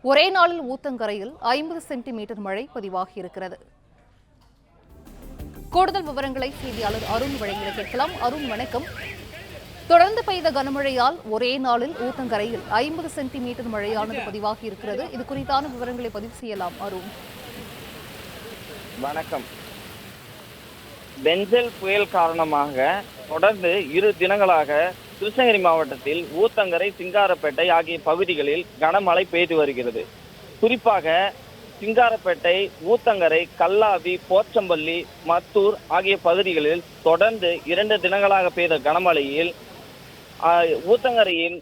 ஒரே நாளில் ஊத்தங்கரையில் 50 சென்டிமீட்டர் மழை பதிவாகியிருக்கிறது. கூடுதல் விவரங்களை செய்தியாளர் அருண் வழங்கிட கேட்கலாம். அருண், வணக்கம். தொடர்ந்து பெய்த கனமழையால் ஒரே நாளில் ஊத்தங்கரையில் 50 சென்டிமீட்டர் மழையானது பதிவாகி இருக்கிறது. இது குறித்தான விவரங்களை பதிவு செய்யலாம் அருண். வணக்கம். பெஞ்சல் புயல் காரணமாக தொடர்ந்து 2 தினங்களாக கிருஷ்ணகிரி மாவட்டத்தில் ஊத்தங்கரை, சிங்காரப்பேட்டை ஆகிய பகுதிகளில் கனமழை பெய்து வருகிறது. குறிப்பாக சிங்காரப்பேட்டை, ஊத்தங்கரை, கல்லாவி, போச்சம்பள்ளி, மத்தூர் ஆகிய பகுதிகளில் தொடர்ந்து 2 தினங்களாக பெய்த கனமழையில் ஊத்தங்கரையில்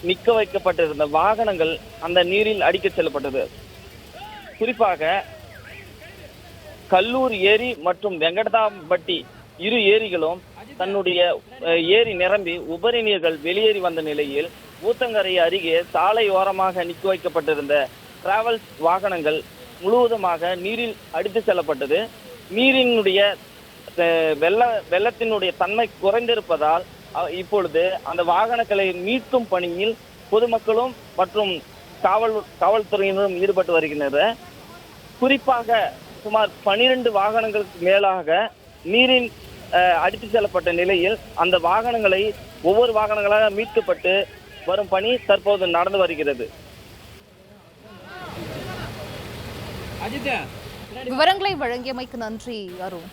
நிற்க வைக்கப்பட்டிருந்த வாகனங்கள் அந்த நீரில் அடிக்கச் செல்லப்பட்டது. குறிப்பாக கல்லூர் ஏரி மற்றும் வெங்கடாம்பட்டி 2 ஏரிகளும் தன்னுடைய ஏரி நிரம்பி உபரி நீர்கள் வெளியேறி வந்த நிலையில் ஊத்தங்கரை அருகே சாலை ஓரமாக நிற்க வைக்கப்பட்டிருந்த டிராவல்ஸ் வாகனங்கள் முழுவதுமாக நீரில் அடித்து செல்லப்பட்டது. நீரினுடைய வெள்ளத்தினுடைய தன்மை குறைந்திருப்பதால் இப்பொழுது அந்த வாகனங்களை மீட்கும் பணியில் பொதுமக்களும் மற்றும் காவல்துறையினரும் ஈடுபட்டு வருகின்றனர். குறிப்பாக சுமார் 12 வாகனங்களுக்கு மேலாக நீரில் அடித்து செல்லப்பட்ட நிலையில் அந்த வாகனங்களை ஒவ்வொரு வாகனங்களாக மீட்கப்பட்டு வரும் பணி தற்போது நடந்து வருகிறது. விவரங்களை வழங்கியமைக்கு நன்றி அருண்.